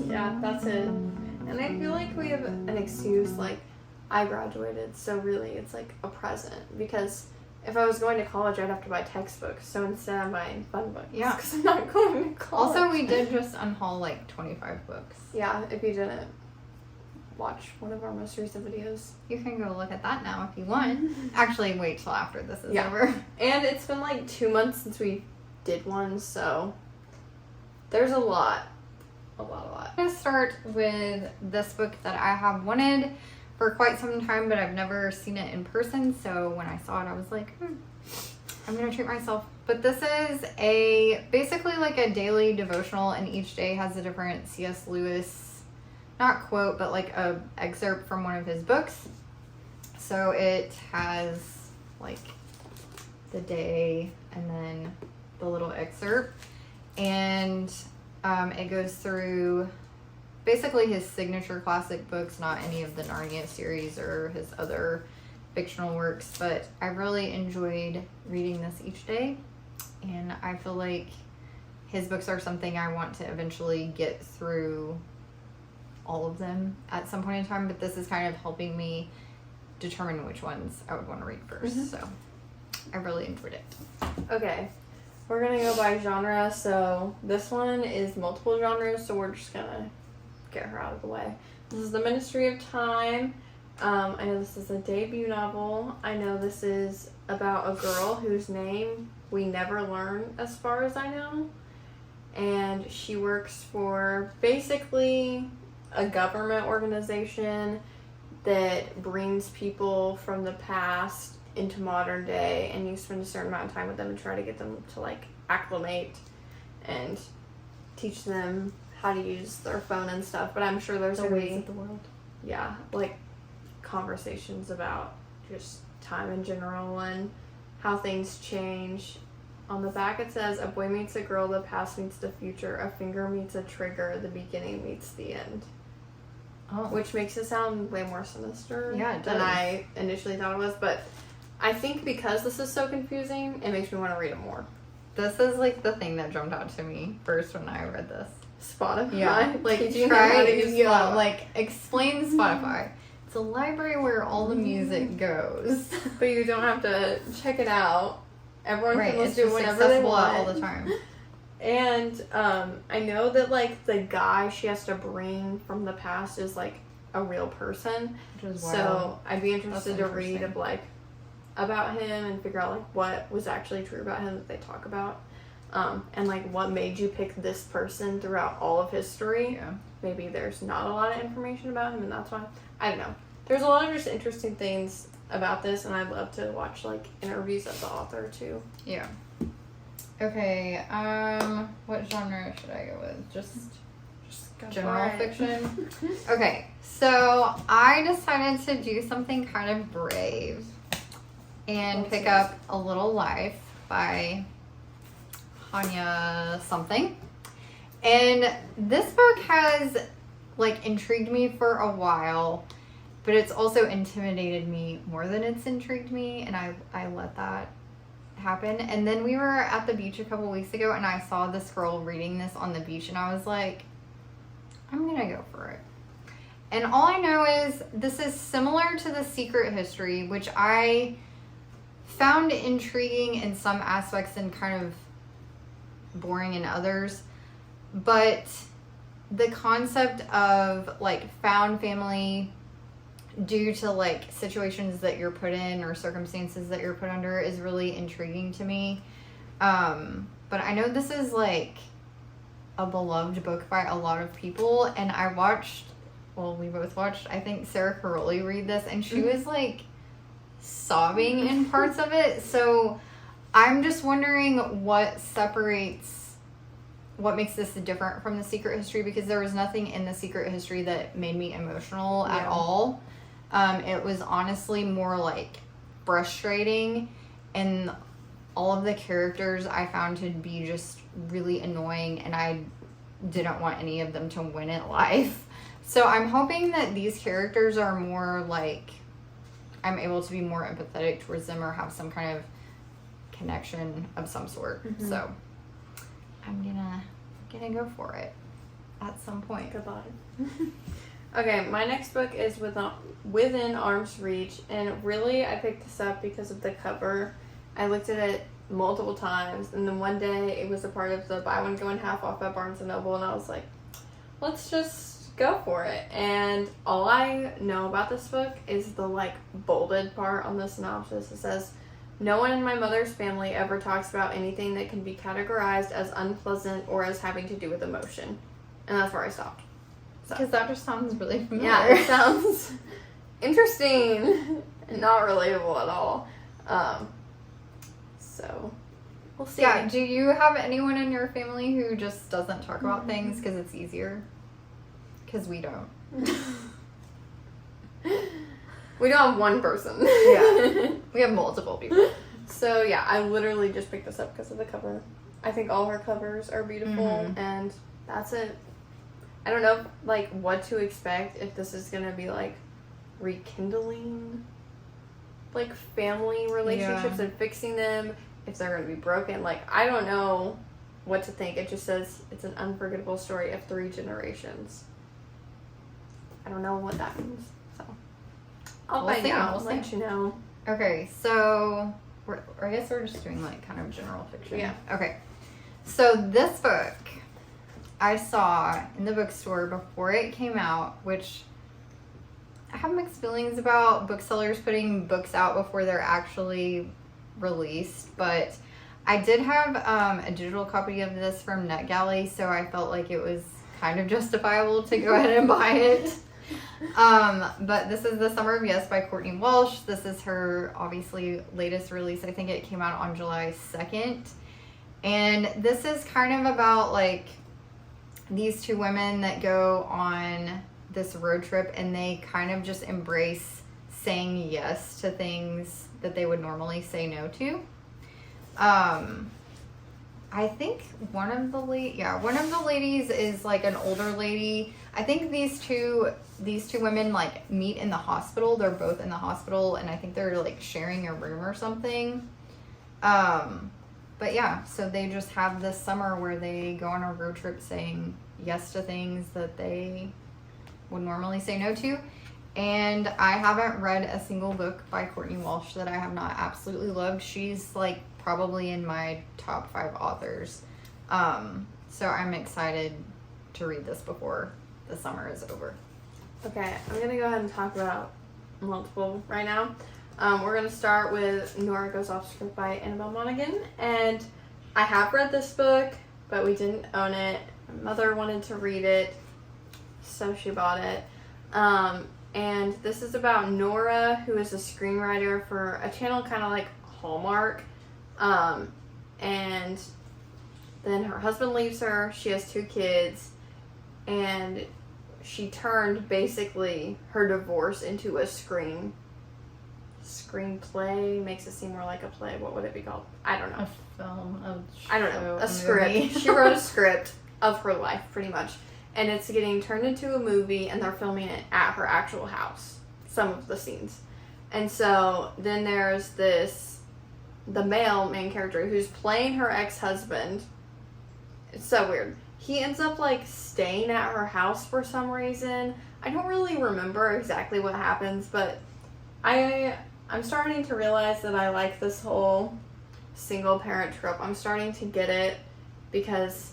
Yeah, that's it. And I feel like we have an excuse, like, I graduated, so really it's like a present. Because if I was going to college, I'd have to buy textbooks. So instead, I'm buying fun books. Yeah. Because I'm not going to college. Also, we did just unhaul like 25 books. Yeah, if you didn't watch one of our most recent videos. You can go look at that now if you want. Actually, wait till after this is over. And it's been like 2 months since we did one, so there's a lot. A lot. I'm going to start with this book that I have wanted for quite some time, but I've never seen it in person. So when I saw it, I was like, I'm going to treat myself. But this is basically like a daily devotional, and each day has a different C.S. Lewis, not quote, but like a excerpt from one of his books. So it has like the day and then the little excerpt. And it goes through basically his signature classic books, not any of the Narnia series or his other fictional works, but I really enjoyed reading this each day, and I feel like his books are something I want to eventually get through all of them at some point in time, but this is kind of helping me determine which ones I would want to read first. So I really enjoyed it. Okay. We're going to go by genre, so this one is multiple genres, so we're just going to get her out of the way. This is The Ministry of Time. I know this is a debut novel. I know this is about a girl whose name we never learn as far as I know. And she works for basically a government organization that brings people from the past into modern day, and you spend a certain amount of time with them and try to get them to like acclimate and teach them how to use their phone and stuff. But I'm sure there's The ways of the world. Yeah, like conversations about just time in general and how things change. On the back it says, a boy meets a girl, the past meets the future, a finger meets a trigger, the beginning meets the end. Oh. Which makes it sound way more sinister does. than I initially thought it was, but I think because this is so confusing, it makes me want to read it more. This is like the thing that jumped out to me first when I read this. Spotify? Yeah, like explain Spotify. It's a library where all the music goes. But you don't have to check it out. Everyone can listen to it whenever they accessible want. all the time. And I know that like the guy she has to bring from the past is like a real person. Which is wild. So I'd be interested to read of like about him and figure out like what was actually true about him that they talk about. And like what made you pick this person throughout all of history. Yeah. Maybe there's not a lot of information about him and that's why. I don't know. There's a lot of just interesting things about this, and I'd love to watch like interviews of the author too. Yeah. Okay, what genre should I go with? Just general fiction? Okay, so I decided to do something kind of brave and pick up A Little Life by Hanya something. And this book has like intrigued me for a while, but it's also intimidated me more than it's intrigued me, and I let that happen. And then we were at the beach a couple weeks ago, and I saw this girl reading this on the beach, and I was like, I'm gonna go for it. And all I know is this is similar to The Secret History, which I found intriguing in some aspects and kind of boring in others. But the concept of like found family due to like situations that you're put in or circumstances that you're put under is really intriguing to me. But I know this is like a beloved book by a lot of people, and we both watched, I think, Sarah Caroli read this, and she was like sobbing in parts of it. So I'm just wondering what makes this different from The Secret History, because there was nothing in The Secret History that made me emotional at all. It was honestly more like frustrating, and all of the characters I found to be just really annoying, and I didn't want any of them to win at life. So I'm hoping that these characters are more like, I'm able to be more empathetic towards them or have some kind of connection of some sort. So I'm gonna go for it. at some point. Goodbye. Okay, my next book is Within Arm's Reach, and really I picked this up because of the cover. I looked at it multiple times, and then one day it was a part of the buy one, go one half off at Barnes & Noble, and I was like, let's just go for it. And all I know about this book is the like bolded part on the synopsis. It says, no one in my mother's family ever talks about anything that can be categorized as unpleasant or as having to do with emotion. And that's where I stopped. Because that just sounds really familiar. Yeah, it sounds interesting and not relatable at all. So, we'll see. Yeah, do you have anyone in your family who just doesn't talk about things because it's easier? Because we don't. We don't have one person. Yeah. We have multiple people. So, yeah, I literally just picked this up because of the cover. I think all her covers are beautiful, and that's it. I don't know, like, what to expect, if this is going to be, like, rekindling, like, family relationships and fixing them, if they're going to be broken. Like, I don't know what to think. It just says it's an unforgettable story of 3 generations. I don't know what that means, so I'll We'll find see, out. we'll I'll let see. you know. Okay, so I guess we're just doing like kind of general fiction. Yeah. Okay. So this book I saw in the bookstore before it came out, which I have mixed feelings about booksellers putting books out before they're actually released, but I did have a digital copy of this from NetGalley, so I felt like it was kind of justifiable to go ahead and buy it. But this is The Summer of Yes by Courtney Walsh. This is her obviously latest release. I think it came out on July 2nd. And this is kind of about like these 2 women that go on this road trip, and they kind of just embrace saying yes to things that they would normally say no to. I think one of the ladies is like an older lady. I think these two women like meet in the hospital. They're both in the hospital, and I think they're like sharing a room or something. But yeah, so they just have this summer where they go on a road trip saying yes to things that they would normally say no to. And I haven't read a single book by Courtney Walsh that I have not absolutely loved. She's like probably in my top 5 authors. So I'm excited to read this before the summer is over. Okay, I'm going to go ahead and talk about multiple right now. We're going to start with Nora Goes Off Script by Annabelle Monaghan. And I have read this book, but we didn't own it. My mother wanted to read it, so she bought it. And this is about Nora, who is a screenwriter for a channel kind of like Hallmark. And then her husband leaves her. She has 2 kids. And she turned basically her divorce into a screenplay. Makes it seem more like a play. What would it be called? I don't know. A film, I don't know. A movie. script. She wrote a script of her life, pretty much. And it's getting turned into a movie, and they're filming it at her actual house. Some of the scenes. And so then there's the male main character who's playing her ex-husband. It's so weird. He ends up like staying at her house for some reason. I don't really remember exactly what happens, but I'm starting to realize that I like this whole single parent trope. I'm starting to get it because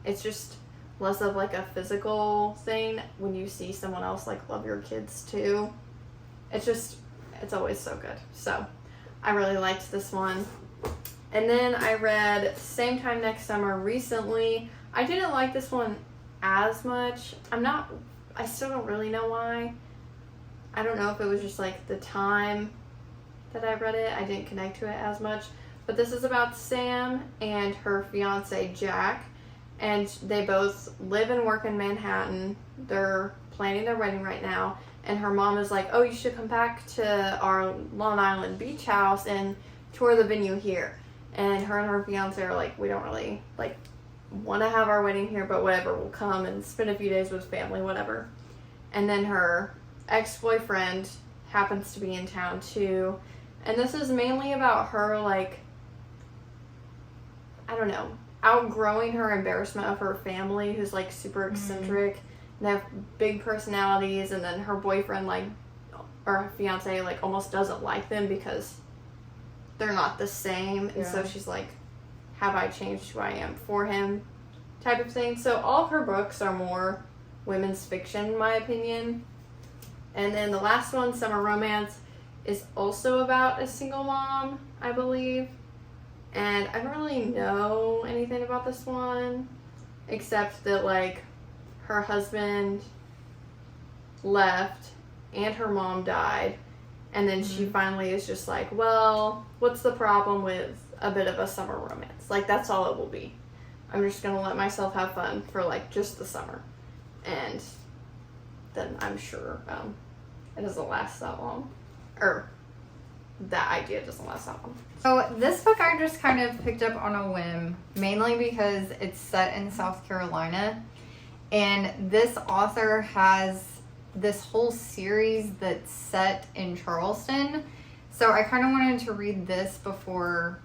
it's just less of like a physical thing when you see someone else like love your kids too. It's always so good. So I really liked this one. And then I read Same Time Next Summer recently. I didn't like this one as much. I still don't really know why. I don't know if it was just like the time that I read it. I didn't connect to it as much. But this is about Sam and her fiance Jack. And they both live and work in Manhattan. They're planning their wedding right now. And her mom is like, oh, you should come back to our Long Island beach house and tour the venue here. And her fiance are like, we don't really like want to have our wedding here, but whatever, we'll come and spend a few days with family, whatever. And then her ex-boyfriend happens to be in town too. And this is mainly about her, like, I don't know. outgrowing her embarrassment of her family, who's like super eccentric. They have big personalities, and then her boyfriend, like, or her fiance, like, almost doesn't like them because they're not the same. And so she's like, have I changed who I am for him? Type of thing. So all of her books are more women's fiction, in my opinion. And then the last one, Summer Romance, is also about a single mom, I believe. And I don't really know anything about this one, except that, like, her husband left and her mom died. And then she finally is just like, well, what's the problem with a bit of a summer romance? Like, that's all it will be. I'm just going to let myself have fun for, like, just the summer. And then I'm sure it doesn't last that long. Or that idea doesn't last that long. So this book I just kind of picked up on a whim, mainly because it's set in South Carolina. And this author has this whole series that's set in Charleston. So I kind of wanted to read this before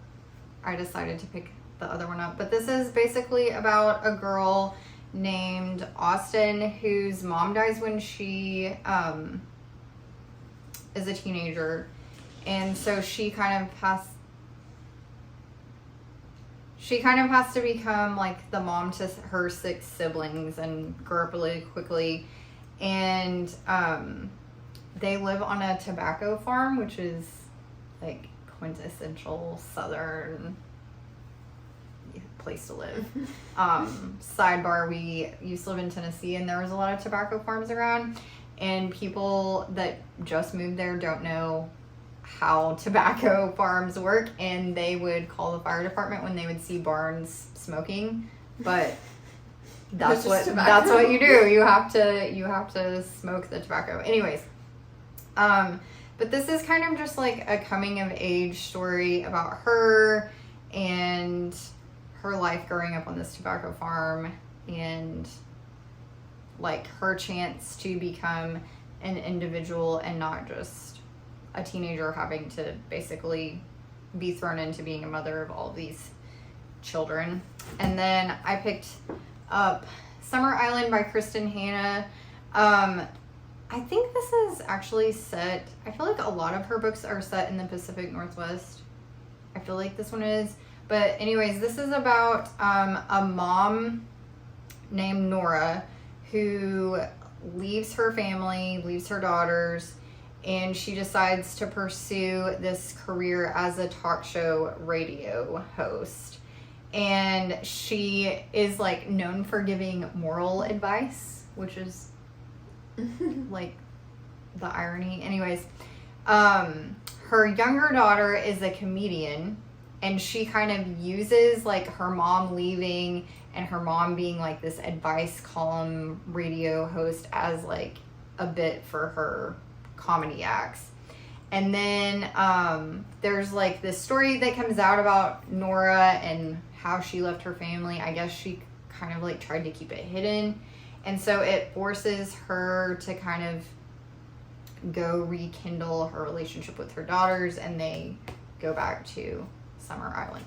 I decided to pick the other one up. But this is basically about a girl named Austin whose mom dies when she is a teenager. And so she kind of has to become like the mom to her 6 siblings and grow up really quickly. And they live on a tobacco farm, which is like quintessential Southern place to live. Sidebar, we used to live in Tennessee and there was a lot of tobacco farms around, and people that just moved there don't know how tobacco farms work, and they would call the fire department when they would see barns smoking. But that's what you do. You have to smoke the tobacco. Anyways, but this is kind of just like a coming of age story about her and her life growing up on this tobacco farm, and like her chance to become an individual and not just a teenager having to basically be thrown into being a mother of all these children. And then I picked up Summer Island by Kristen Hanna. I think this is actually set, I feel like a lot of her books are set in the Pacific Northwest. I feel like this one is. But anyways, this is about a mom named Nora who leaves her family, leaves her daughters, and she decides to pursue this career as a talk show radio host. And she is like known for giving moral advice, which is like the irony. Anyways, her younger daughter is a comedian, and she kind of uses like her mom leaving and her mom being like this advice column radio host as like a bit for her comedy acts. And then there's like this story that comes out about Nora and how she left her family. I guess she kind of like tried to keep it hidden, and so it forces her to kind of go rekindle her relationship with her daughters, and they go back to Summer Island.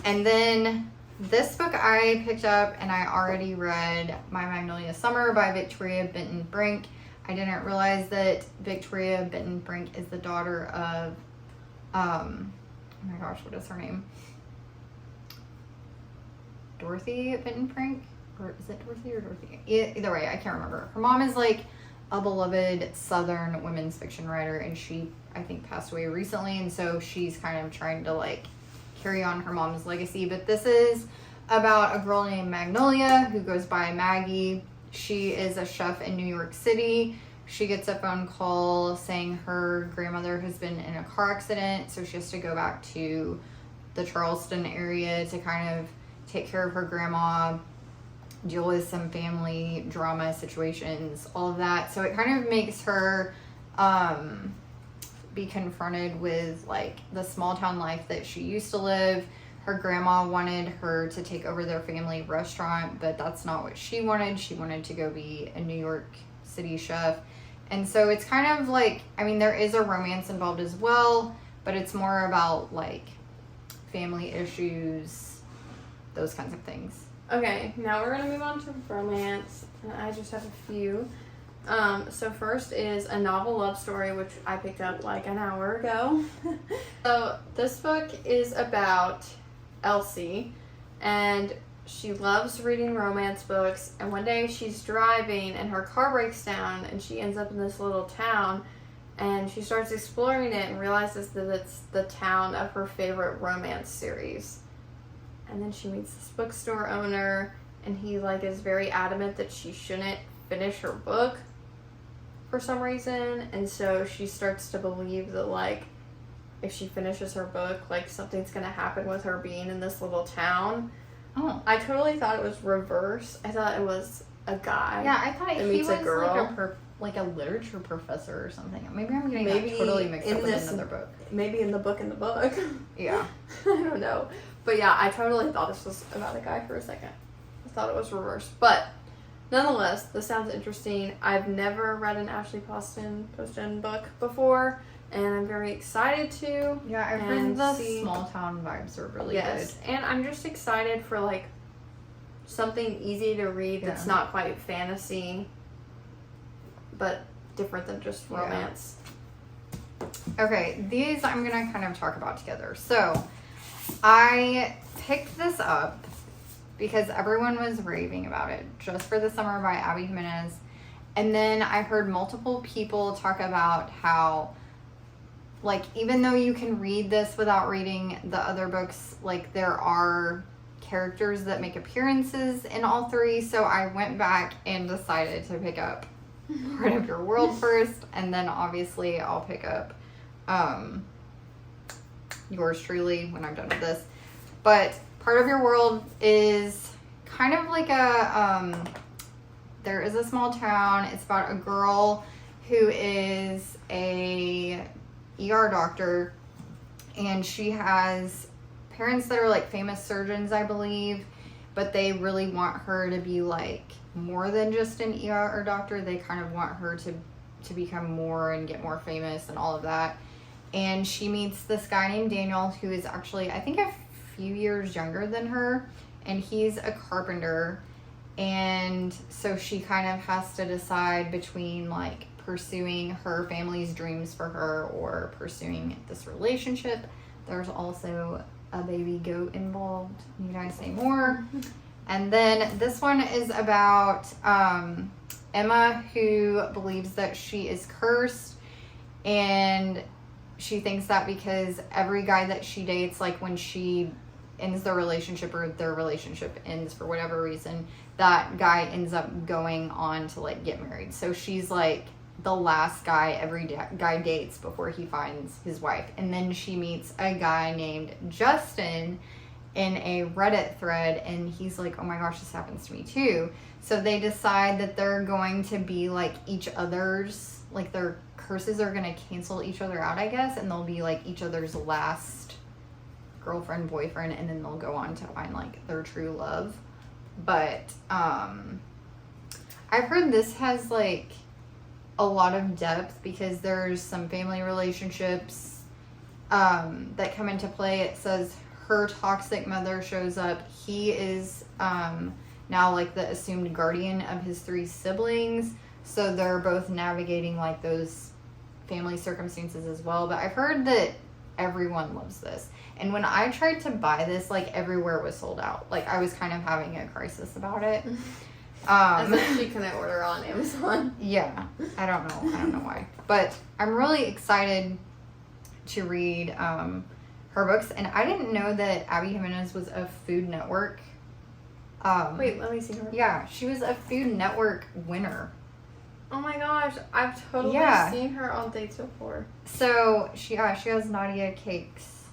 And then this book I picked up and I already read, My Magnolia Summer by Victoria Benton Brink. I didn't realize that Victoria Benton Brink is the daughter of, oh my gosh, what is her name? Dorothy Benton Brink? Or is it Dorothy or Dorothy? Either way, I can't remember. Her mom is like a beloved Southern women's fiction writer, and she, I think, passed away recently, and so she's kind of trying to like carry on her mom's legacy. But this is about a girl named Magnolia who goes by Maggie. She is a chef in New York City. She gets a phone call saying her grandmother has been in a car accident, so she has to go back to the Charleston area to kind of take care of her grandma, deal with some family drama situations, all of that. So it kind of makes her be confronted with like the small town life that she used to live. Her grandma wanted her to take over their family restaurant, but that's not what she wanted. She wanted to go be a New York City chef. And so it's kind of like, I mean, there is a romance involved as well, but it's more about like family issues those kinds of things. Okay, now we're gonna move on to romance, and I just have a few. So first is a novel love story, which I picked up like an hour ago. So this book is about Elsie, and she loves reading romance books, and one day she's driving and her car breaks down and she ends up in this little town, and she starts exploring it and realizes that it's the town of her favorite romance series. And then she meets this bookstore owner, and he like is very adamant that she shouldn't finish her book for some reason, and so she starts to believe that like if she finishes her book, like something's gonna happen with her being in this little town. Oh, I totally thought it was reverse. I thought it was a guy. yeah, I thought that he meets was a girl. like a literature professor or something. Maybe I'm getting Maybe that totally mixed in up with this- another book. Maybe in the book. Yeah. I don't know. But yeah, I totally thought this was about a guy for a second. I thought it was reversed. But nonetheless, this sounds interesting. I've never read an Ashley Poston book before, and I'm very excited to. Yeah, I've heard And the see- small town vibes are really Yes, and I'm just excited for like something easy to read that's Yeah. not quite fantasy, but different than just Yeah. romance. good. Okay, these I'm going to kind of talk about together. So, I picked this up because everyone was raving about it, Just for the Summer by Abby Jimenez. And then I heard multiple people talk about how, like, even though you can read this without reading the other books, like, there are characters that make appearances in all three. So I went back and decided to pick up Part of Your World first, and then obviously I'll pick up yours truly when I'm done with this. But Part of Your World is kind of like a there is a small town. It's about a girl who is a ER doctor, and she has parents that are like famous surgeons, I believe, but they really want her to be like more than just an ER doctor. They kind of want her to become more and get more famous and all of that. And she meets this guy named Daniel, who is actually, I think, a few years younger than her, and he's a carpenter. And so she kind of has to decide between like pursuing her family's dreams for her or pursuing this relationship. There's also a baby goat involved. Need I say more? And then this one is about Emma, who believes that she is cursed, and she thinks that because every guy that she dates, like when she ends their relationship or their relationship ends for whatever reason, that guy ends up going on to like get married. So she's like the last guy every guy dates before he finds his wife. And then she meets a guy named Justin in a Reddit thread, and he's like, oh my gosh, this happens to me too. So they decide that they're going to be like each other's, like their curses are going to cancel each other out, I guess, and they'll be like each other's last girlfriend, boyfriend, and then they'll go on to find like their true love. But I've heard this has like a lot of depth because there's some family relationships that come into play. It says her toxic mother shows up. He is now like the assumed guardian of his 3 siblings, so they're both navigating like those family circumstances as well. But I've heard that everyone loves this, and when I tried to buy this, like everywhere was sold out. Like I was kind of having a crisis about it. As if she couldn't order on Amazon. Yeah, I don't know why, but I'm really excited to read her books. And I didn't know that Abby Jimenez was a Food Network. Wait, let me see her. Yeah, she was a Food Network winner. Oh my gosh, I've totally seen her on dates before. So she has Nadia Cakes.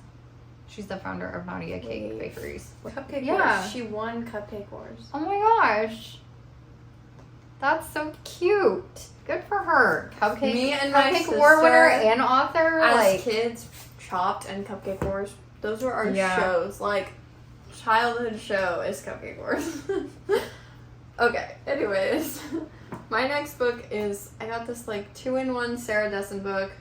She's the founder of Nadia Cake Bakeries. Cupcake Yeah. Wars. She won Cupcake Wars. Oh my gosh. That's so cute. Good for her. Cupcake. Me and my Cupcake War sister, winner and author. As Like kids, Chopped and Cupcake Wars. Those were our Yeah. shows. Like, childhood show is Cupcake Wars. Okay, anyways. My next book is, I got this like 2-in-1 Sarah Dessen book.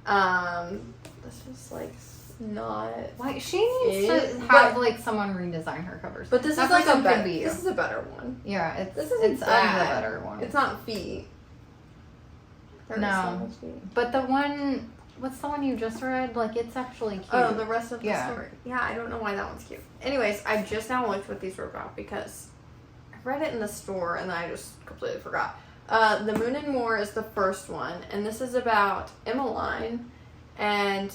This was like not. Like, she needs It- to have, but- like, someone redesign her covers. But this That is like a person could better. be you. This is a better one. Yeah, it's This isn't it's bad. of the better one. It's not feet. There is No. so much feet. But the one, what's the one you just read? Like, it's actually cute. Oh, the rest of the Yeah. story. Yeah, I don't know why that one's cute. Anyways, I just now looked what these were about because I read it in the store and I just completely forgot. The Moon and More is the first one, and this is about Emmalynn, and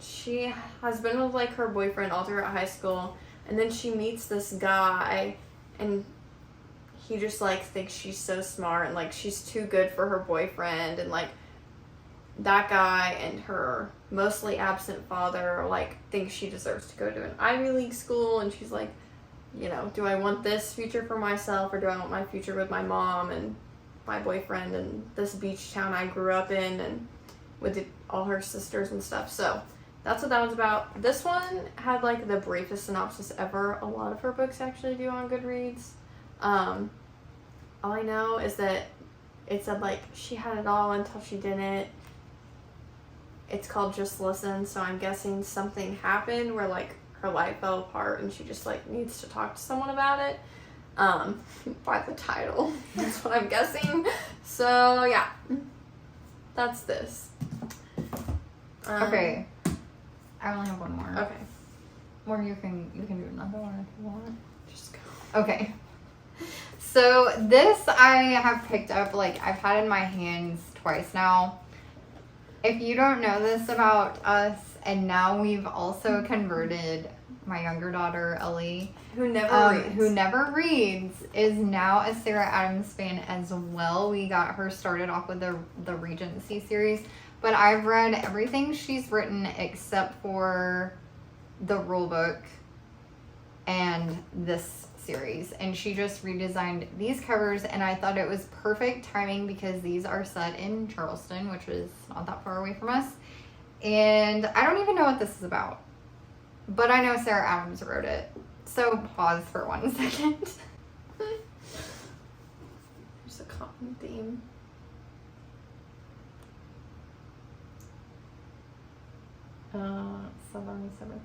she has been with like her boyfriend all throughout high school, and then she meets this guy, and he just like thinks she's so smart and like she's too good for her boyfriend, and like that guy and her mostly absent father like think she deserves to go to an Ivy League school, and she's like, you know, do I want this future for myself or do I want my future with my mom and my boyfriend and this beach town I grew up in and with all her sisters and stuff. So that's what that one's about. This one had like the briefest synopsis ever. A lot of her books actually do on Goodreads. All I know is that it said like she had it all until she didn't. It's called Just Listen, so I'm guessing something happened where like her life fell apart and she just like needs to talk to someone about it. By the title. That's what I'm guessing. So yeah. That's this. Okay. I only have one more. Okay. Or you can do another one if you want. Just go. Okay. So this I have picked up, like I've had in my hands twice now. If you don't know this about us, and now we've also converted my younger daughter, Ellie, Who never reads, is now a Sarah Adams fan as well. We got her started off with the Regency series, but I've read everything she's written except for the rule book and this series, and she just redesigned these covers, and I thought it was perfect timing because these are set in Charleston, which is not that far away from us, and I don't even know what this is about, but I know Sarah Adams wrote it. So pause for 1 second. There's a common theme. Southern Seven.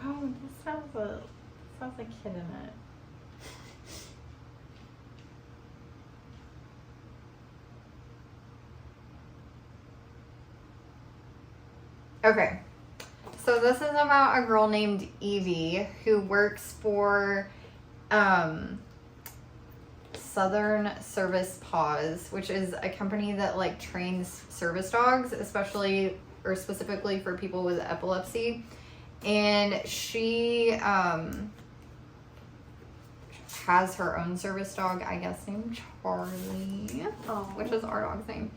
Oh, this has a kid in it. Okay, so this is about a girl named Evie who works for Southern Service Paws, which is a company that like trains service dogs, especially or specifically for people with epilepsy. And she has her own service dog, I guess, named Charlie, which is our dog's name.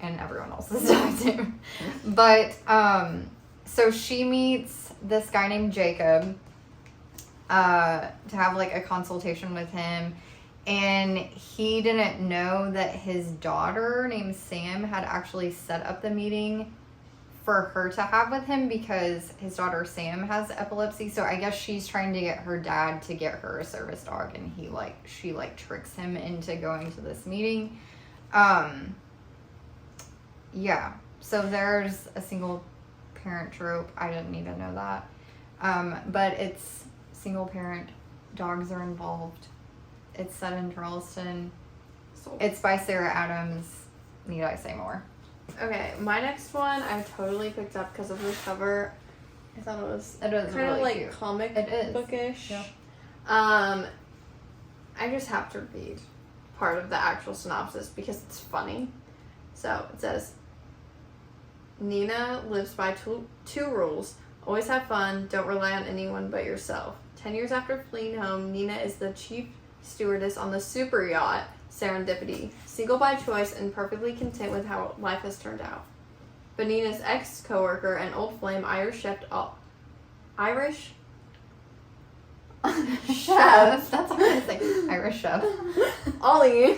And everyone else's dog's name. But, so she meets this guy named Jacob to have like a consultation with him. And he didn't know that his daughter named Sam had actually set up the meeting for her to have with him because his daughter Sam has epilepsy. So I guess she's trying to get her dad to get her a service dog, and she tricks him into going to this meeting. Yeah, so there's a single parent trope. I didn't even know that. But it's single parent, dogs are involved. It's set in Charleston. It's by Sarah Adams. Need I say more? Okay, my next one I totally picked up because of the cover. I thought it was It is kind of really like cute. comic It is. bookish. Yeah. I just have to read part of the actual synopsis because it's funny. So it says, Nina lives by two rules. Always have fun. Don't rely on anyone but yourself. 10 years after fleeing home, Nina is the chief stewardess on the super yacht Serendipity, single by choice and perfectly content with how life has turned out. But Nina's ex-coworker and old flame, Irish chef, Chef. That's what I was saying. Irish chef. Ollie,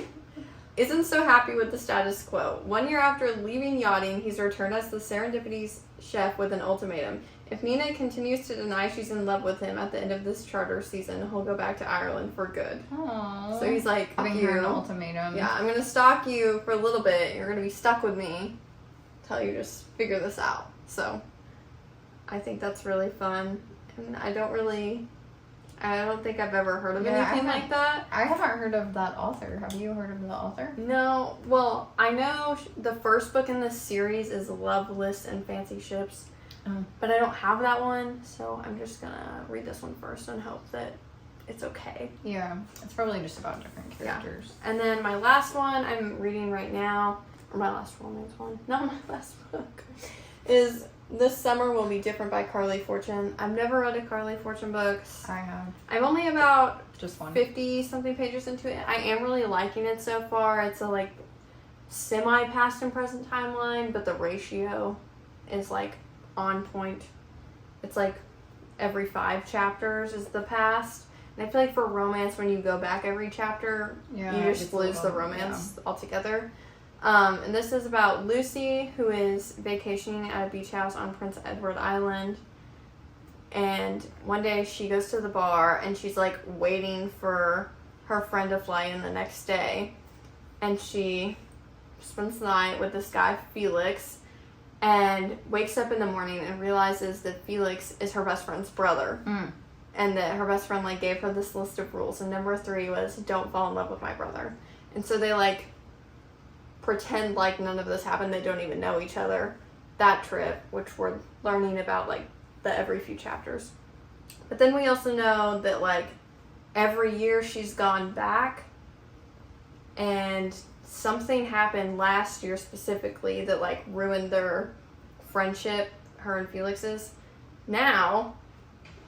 isn't so happy with the status quo. 1 year after leaving yachting, he's returned as the Serendipity's chef with an ultimatum. If Nina continues to deny she's in love with him at the end of this charter season, he'll go back to Ireland for good. Aww. So he's like, giving her an ultimatum. Yeah, I'm going to stalk you for a little bit. You're going to be stuck with me until you just figure this out. So I think that's really fun. And I don't think I've ever heard of anything like that. I haven't heard of that author. Have you heard of the author? No. Well, I know the first book in this series is Love Lists and Fancy Ships. But I don't have that one, so I'm just gonna read this one first and hope that it's okay. Yeah, it's probably just about different characters. Yeah. And then my last one I'm reading right now, or my last romance one, not my last book, is This Summer Will Be Different by Carly Fortune. I've never read a Carly Fortune book. I have. I'm only about just 50-something pages into it. I am really liking it so far. It's a like semi-past and present timeline, but the ratio is like on point. It's like every 5 chapters is the past. And I feel like for romance, when you go back every chapter, you just lose the romance altogether. And this is about Lucy, who is vacationing at a beach house on Prince Edward Island. And one day she goes to the bar and she's like waiting for her friend to fly in the next day. And she spends the night with this guy, Felix, and wakes up in the morning and realizes that Felix is her best friend's brother. And that her best friend like gave her this list of rules, and number 3 was don't fall in love with my brother. And so they like pretend like none of this happened. They don't even know each other that trip, which we're learning about like the every few chapters. But then we also know that like every year she's gone back, and something happened last year specifically that like ruined their friendship, her and Felix's. Now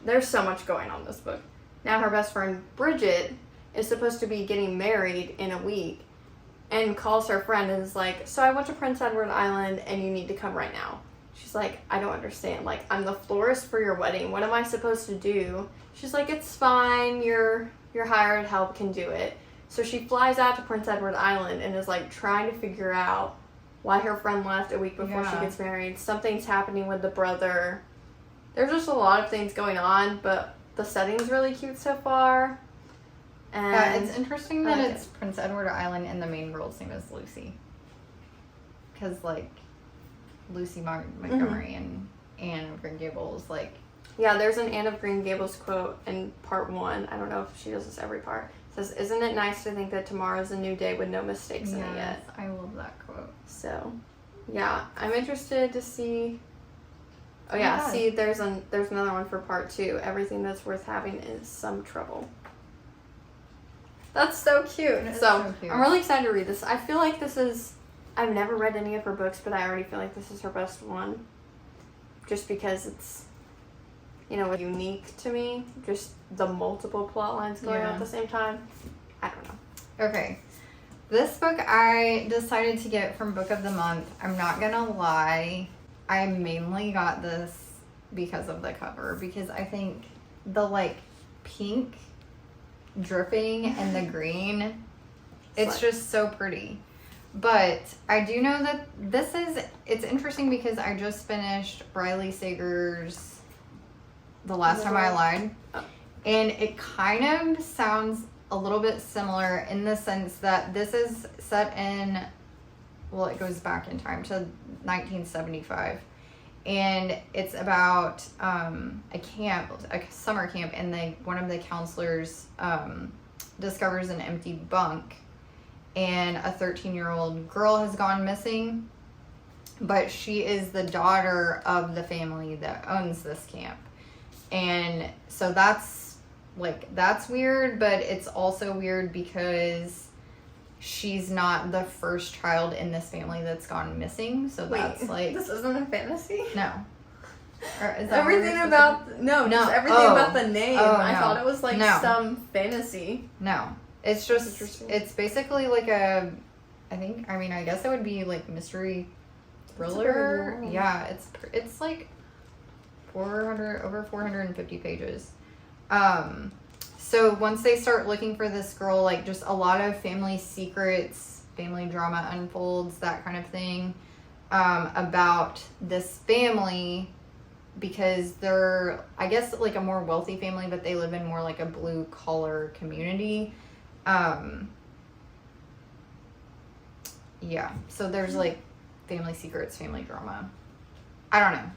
there's so much going on in this book. Now her best friend Bridget is supposed to be getting married in a week, and calls her friend and is like, so I went to Prince Edward Island and you need to come right now. She's like, I don't understand. Like, I'm the florist for your wedding. What am I supposed to do? She's like, it's fine. Your hired help can do it. So she flies out to Prince Edward Island and is like trying to figure out why her friend left a week before she gets married. Something's happening with the brother. There's just a lot of things going on, but the setting's really cute so far. And yeah, it's interesting that it's Prince Edward Island and the main girl's name is Lucy. Because, like, Lucy Montgomery and Anne of Green Gables, like... Yeah, there's an Anne of Green Gables quote in part 1. I don't know if she does this every part. It says, isn't it nice to think that tomorrow's a new day with no mistakes in it yet? I love that quote. So, yeah, I'm interested to see... Oh, yeah, see, there's another one for part 2. Everything that's worth having is some trouble. That's so cute. So cute. I'm really excited to read this. I feel like this is... I've never read any of her books, but I already feel like this is her best one. Just because it's, you know, unique to me. Just the multiple plot lines going on at the same time. I don't know. Okay. This book I decided to get from Book of the Month. I'm not going to lie. I mainly got this because of the cover. Because I think the, like, pink dripping and the green, it's just so pretty. But I do know that it's interesting because I just finished Riley Sager's The Last Time I Lied. And it kind of sounds a little bit similar in the sense that this is set in, well, it goes back in time to 1975. And it's about a camp, a summer camp, and one of the counselors discovers an empty bunk. And a 13-year-old girl has gone missing, but she is the daughter of the family that owns this camp. And so that's weird, but it's also weird because she's not the first child in this family that's gone missing. So that's like... This isn't a fantasy? No. Or is that everything about... No, just everything about the name. I thought it was like some fantasy. No. It's just, it's basically like I guess it would be like mystery thriller. Yeah, it's like over 450 pages. So once they start looking for this girl, like just a lot of family secrets family drama unfolds, that kind of thing, about this family, because they're, I guess, like a more wealthy family, but they live in more like a blue collar community. Yeah, so there's like family secrets, family drama. I don't know.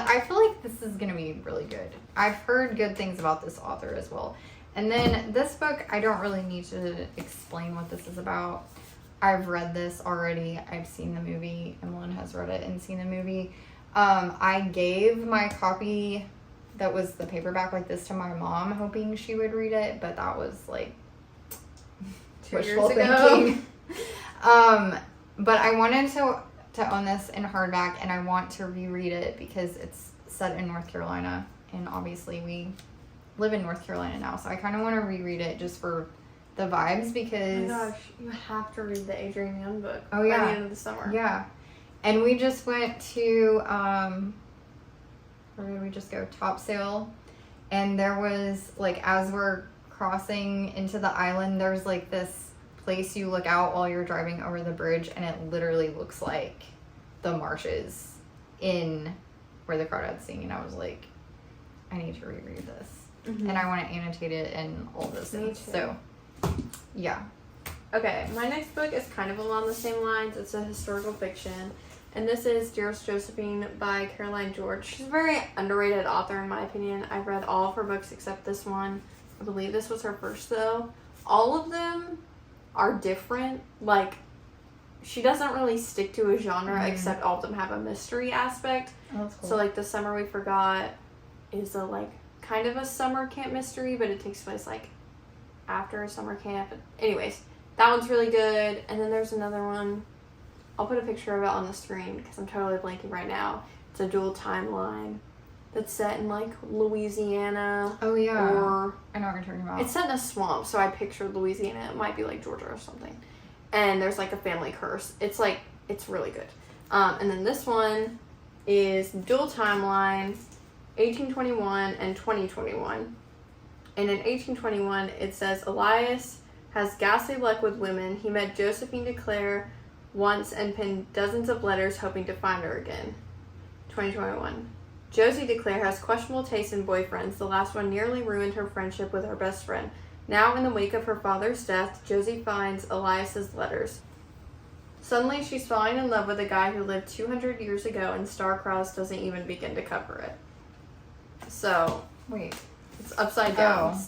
I feel like this is going to be really good. I've heard good things about this author as well. And then this book, I don't really need to explain what this is about. I've read this already. I've seen the movie. Emmalynn has read it and seen the movie. I gave my copy that was the paperback like this to my mom, hoping she would read it, but that was like 2 wishful years ago. thinking. But I wanted to own this in hardback, and I want to reread it because it's set in North Carolina, and obviously we live in North Carolina now, so I kind of want to reread it just for the vibes, because Oh my gosh, you have to read the Adrienne Young book. Oh, yeah. By the end of the summer. yeah. And we just went to where did we just go? Topsail, and there was like, as we're crossing into the island, there's like this place you look out while you're driving over the bridge, and it literally looks like the marshes in Where the Crawdads Sing, and I was like, I need to reread this. Mm-hmm. And I want to annotate it and all those Me things. too. So, yeah. Okay, my next book is kind of along the same lines. It's a historical fiction, and this is Dearest Josephine by Caroline George. She's a very underrated author, in my opinion. I've read all of her books except this one. I believe this was her first, though. All of them are different. Like, she doesn't really stick to a genre, except all of them have a mystery aspect. Oh, that's cool. So, like, The Summer We Forgot is a, like, kind of a summer camp mystery, but it takes place, like, after a summer camp. Anyways, that one's really good. And then there's another one. I'll put a picture of it on the screen because I'm totally blanking right now. It's a dual timeline that's set in, like, Louisiana. Oh, yeah. Or I know what you're talking about. it's set in a swamp, so I pictured Louisiana. It might be, like, Georgia or something. And there's, like, a family curse. It's, like, it's really good. And then this one is dual timeline, 1821 and 2021. And in 1821, it says, Elias has ghastly luck with women. He met Josephine DeClaire once and penned dozens of letters hoping to find her again. 2021. Josie DeClaire has questionable taste in boyfriends. The last one nearly ruined her friendship with her best friend. Now, in the wake of her father's death, Josie finds Elias's letters. Suddenly, she's falling in love with a guy who lived 200 years ago, and star-crossed doesn't even begin to cover it. So, Wait. it's upside down.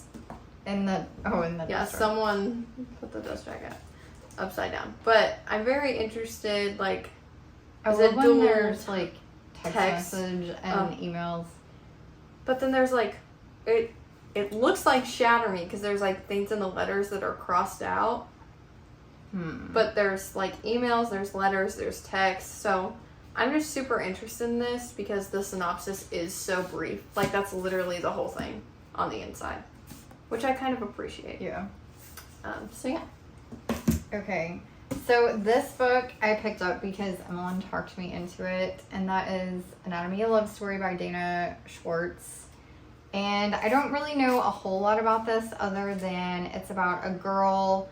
In the Yeah, dust someone put the dust jacket upside down. But I'm very interested, like, I is love it when dual there's like text text? message and emails. But then there's, like, it looks like Shatter Me, because there's, like, things in the letters that are crossed out. But there's, like, emails, there's letters, there's text. So I'm just super interested in this because the synopsis is so brief. Like, that's literally the whole thing on the inside, which I kind of appreciate. Yeah. So yeah. Okay. So this book I picked up because Emmalynn talked me into it, and that is Anatomy of Love Story by Dana Schwartz. And I don't really know a whole lot about this other than it's about a girl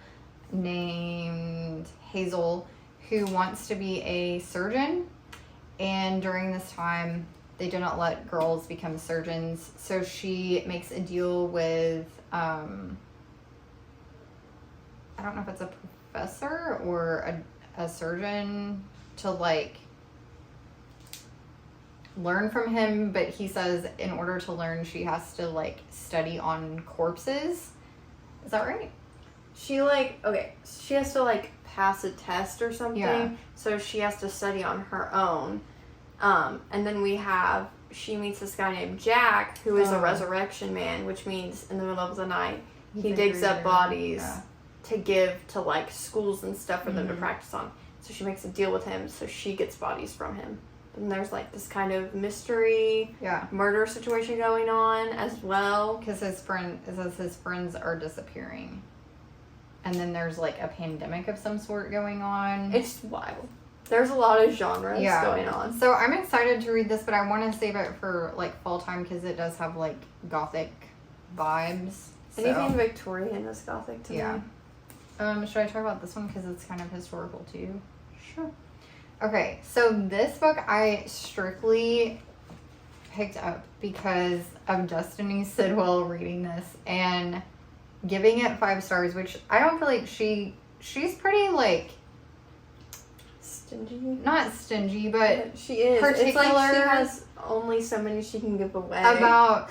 named Hazel who wants to be a surgeon. And during this time, they do not let girls become surgeons. So she makes a deal with, I don't know if it's a professor or a surgeon to, like, learn from him, but he says in order to learn she has to, like, study on corpses. Is that right? She, like, okay, she has to, like, pass a test or something. Yeah. So she has to study on her own. And then she meets this guy named Jack, who is a resurrection man, which means in the middle of the night, he digs up bodies to give to, like, schools and stuff for them to practice on. So she makes a deal with him, so she gets bodies from him. And there's, like, this kind of mystery murder situation going on as well. Because it says his friends are disappearing. And then there's, like, a pandemic of some sort going on. It's wild. There's a lot of genres going on. So I'm excited to read this, but I want to save it for, like, fall time because it does have, like, gothic vibes. Anything Victorian is gothic to me. Should I talk about this one because it's kind of historical too? Sure. Okay, so this book I strictly picked up because of Destiny Sidwell reading this and giving it 5 stars, which I don't feel like she's pretty like Stingy? not stingy, but she is. particular. It's like she has only so many she can give away. About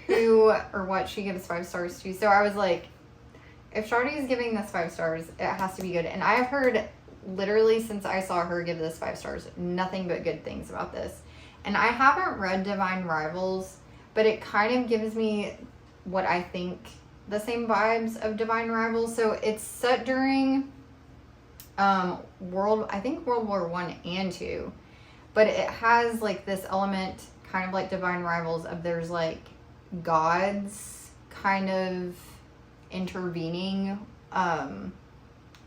who or what she gives 5 stars to. So I was like, if Shawty's giving this 5 stars, it has to be good. And I've heard literally since I saw her give this 5 stars, nothing but good things about this. And I haven't read Divine Rivals, but it kind of gives me what I think the same vibes of Divine Rivals. So it's set during World War I and II, but it has like this element kind of like Divine Rivals of there's like gods kind of intervening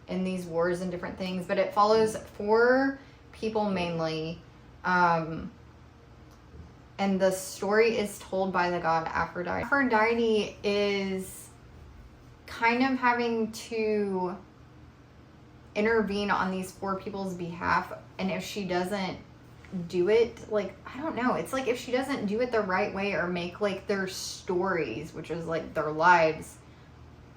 in these wars and different things, but it follows 4 people mainly, and the story is told by the god Aphrodite. Aphrodite is kind of having to intervene on these 4 people's behalf, and if she doesn't do it, like, I don't know, it's like if she doesn't do it the right way or make like their stories, which is like their lives,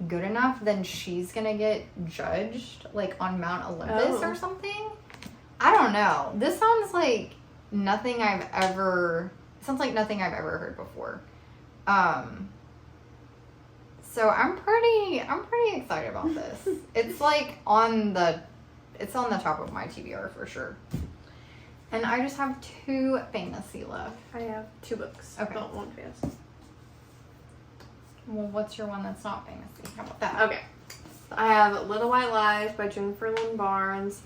good enough, then she's gonna get judged like on Mount Olympus or something. I don't know, this sounds like nothing I've ever heard before. So I'm pretty excited about this. It's like on the top of my TBR for sure. And I just have 2 fantasy left. I have 2 books. Okay. Not 1 fantasy. Well, what's your one that's not fantasy? How about that? Okay. I have Little White Lies by Jennifer Lynn Barnes.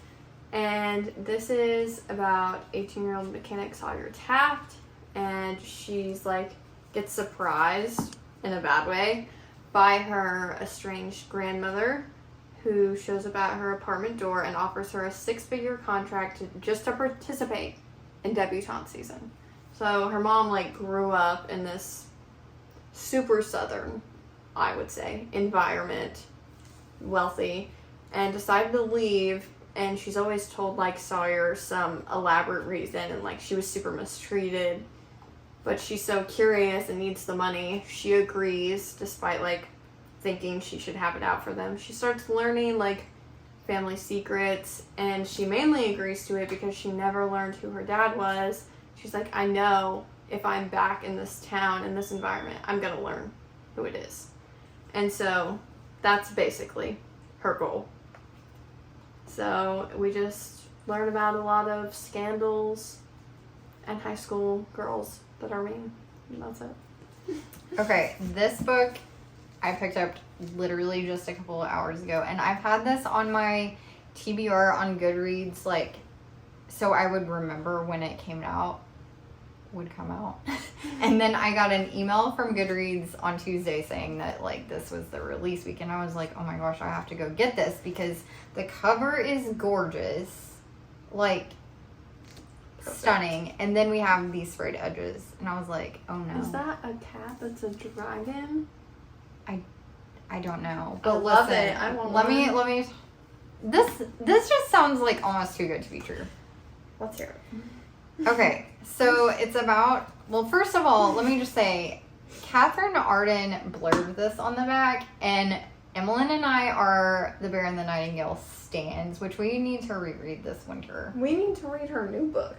And this is about 18-year-old mechanic Sawyer Taft. And she's like, gets surprised in a bad way by her estranged grandmother, who shows up at her apartment door and offers her a 6-figure contract just to participate in debutante season. So her mom like grew up in this super southern, I would say, environment, wealthy, and decided to leave. And she's always told like Sawyer some elaborate reason, and like she was super mistreated, but she's so curious and needs the money. She agrees despite like thinking she should have it out for them. She starts learning like family secrets, and she mainly agrees to it because she never learned who her dad was. She's like, I know if I'm back in this town, in this environment, I'm gonna learn who it is. And so that's basically her goal. So we just learn about a lot of scandals and high school girls that are mean. And that's it. Okay, this book I picked up literally just a couple of hours ago, and I've had this on my TBR on Goodreads, like, so I would remember when it would come out. And then I got an email from Goodreads on Tuesday saying that like this was the release week, and I was like, oh my gosh, I have to go get this because the cover is gorgeous, like stunning, and then we have these frayed edges, and I was like, oh no. Is that a cat that's a dragon? I don't know. But love it. I want let me this just sounds like almost too good to be true. Let's hear it. Okay, so it's about, well, first of all, let me just say, Catherine Arden blurred this on the back, and Emmalynn and I are the Bear and the Nightingale stans, which we need to reread this winter. We need to read her new book.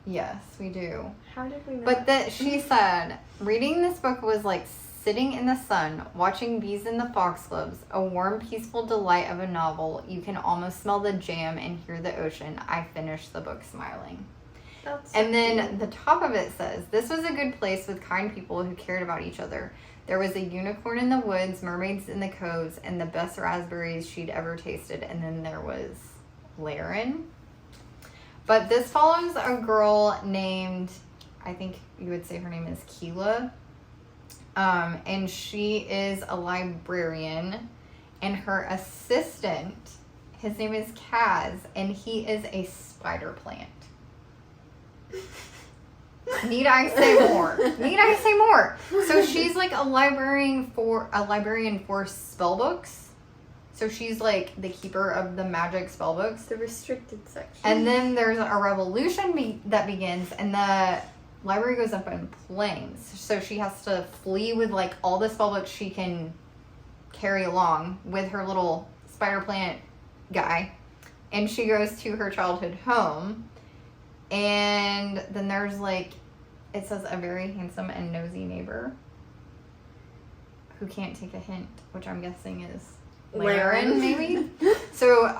Yes, we do. How did we know? But that she said, reading this book was like sitting in the sun, watching bees in the foxgloves, a warm, peaceful delight of a novel. You can almost smell the jam and hear the ocean. I finished the book smiling. That's and then the top of it says, this was a good place with kind people who cared about each other. There was a unicorn in the woods, mermaids in the coves, and the best raspberries she'd ever tasted. And then there was Laren. But this follows a girl named, I think you would say her name is Keela. And she is a librarian, and her assistant, his name is Kaz, and he is a spider plant. Need I say more? Need I say more? So she's like a librarian for spell books. So she's like the keeper of the magic spell books. The restricted section. And then there's a revolution that begins, and the library goes up in flames. So she has to flee with like all the spell books she can carry along with her little spider plant guy. And she goes to her childhood home. And then there's like, it says a very handsome and nosy neighbor who can't take a hint, which I'm guessing is Laren, maybe? So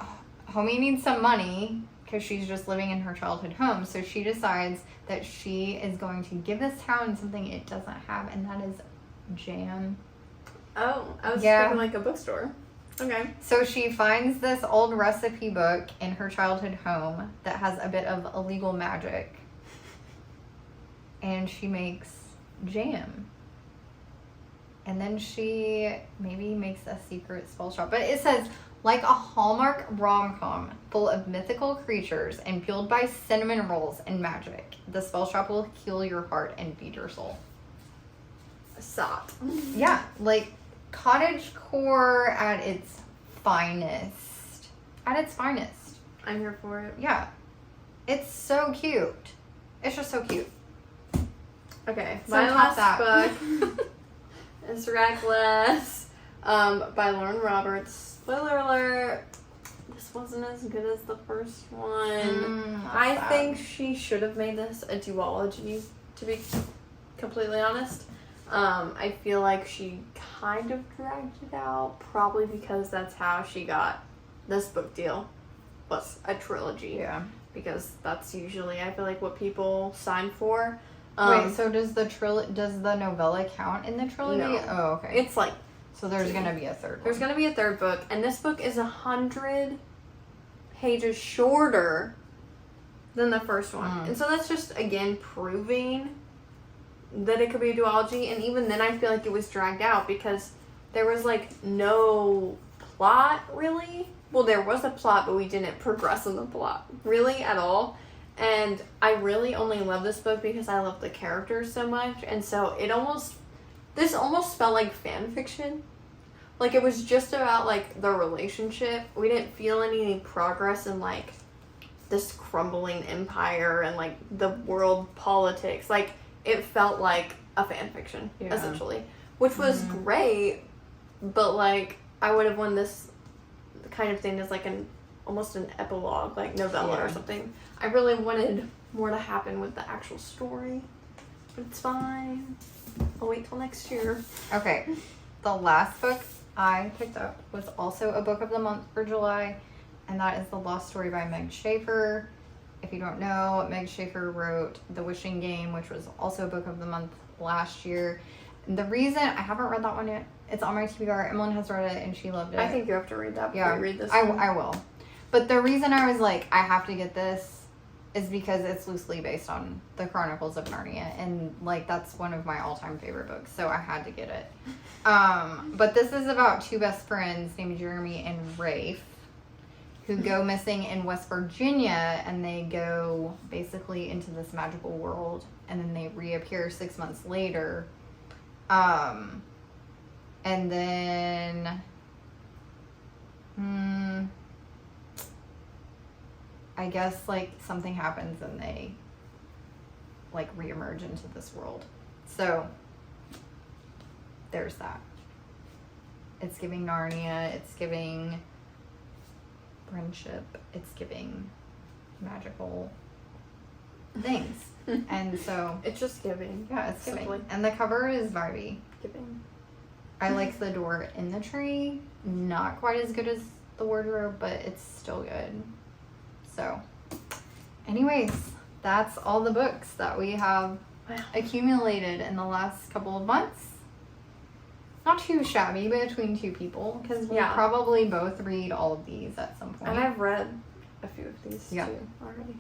homie needs some money because she's just living in her childhood home. So she decides that she is going to give this town something it doesn't have, and that is jam. Oh, I was thinking like a bookstore. Okay. So she finds this old recipe book in her childhood home that has a bit of illegal magic. And she makes jam. And then she maybe makes a secret spell shop. But it says, like a Hallmark rom-com full of mythical creatures and fueled by cinnamon rolls and magic, the spell shop will heal your heart and feed your soul. Sop. Yeah, like cottage core at its finest. At its finest. I'm here for it. Yeah. It's so cute. It's just so cute. Okay, So my top last book is Reckless by Lauren Roberts. Spoiler alert, this wasn't as good as the first one. I think she should have made this a duology, to be completely honest. I feel like she kind of dragged it out, probably because that's how she got this book deal, was a trilogy. Yeah. Because that's usually, I feel like, what people sign for. Wait, so does the novella count in the trilogy? No. Oh, okay. It's like, So there's gonna be a third one. there's going to be a third book, and this book is 100 pages shorter than the first one. And so that's just, again, proving that it could be a duology. And even then, I feel like it was dragged out because there was, like, no plot, really. Well, there was a plot, but we didn't progress in the plot, really, at all. And I really only love this book because I love the characters so much. And so this almost felt like fan fiction. Like, it was just about, like, the relationship. We didn't feel any progress in, like, this crumbling empire and, like, the world politics. Like, it felt like a fan fiction, essentially. Which was great, but, like, I would have won this kind of thing as, like, almost an epilogue, like, novella or something. I really wanted more to happen with the actual story. But it's fine. I'll wait till next year. Okay. The last book I picked up was also a book of the month for July, and that is The Lost Story by Meg Schaefer. If you don't know, Meg Schaefer wrote The Wishing Game, which was also a book of the month last year. And the reason I haven't read that one yet, it's on my TBR. Emmalynn has read it and she loved it. I think you have to read that before you read this one. I will. But the reason I was like, I have to get this is because it's loosely based on the Chronicles of Narnia, and like that's one of my all-time favorite books, so I had to get it. But this is about two best friends named Jeremy and Rafe who go missing in West Virginia, and they go basically into this magical world, and then they reappear 6 months later. And then I guess like something happens and they like reemerge into this world. So there's that. It's giving Narnia, it's giving friendship, it's giving magical things. And so it's just giving. Yeah, it's giving. Simply. And the cover is vibey. Giving. I like the door in the tree. Not quite as good as the wardrobe, but it's still good. So, anyways, that's all the books that we have accumulated in the last couple of months. Not too shabby between two people, because we probably both read all of these at some point. And I've read a few of these too already.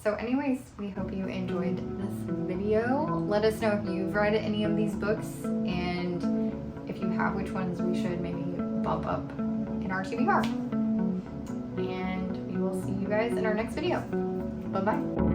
So anyways, we hope you enjoyed this video. Let us know if you've read any of these books, and if you have, which ones we should maybe bump up in our TBR. And we will see you guys in our next video. Bye-bye.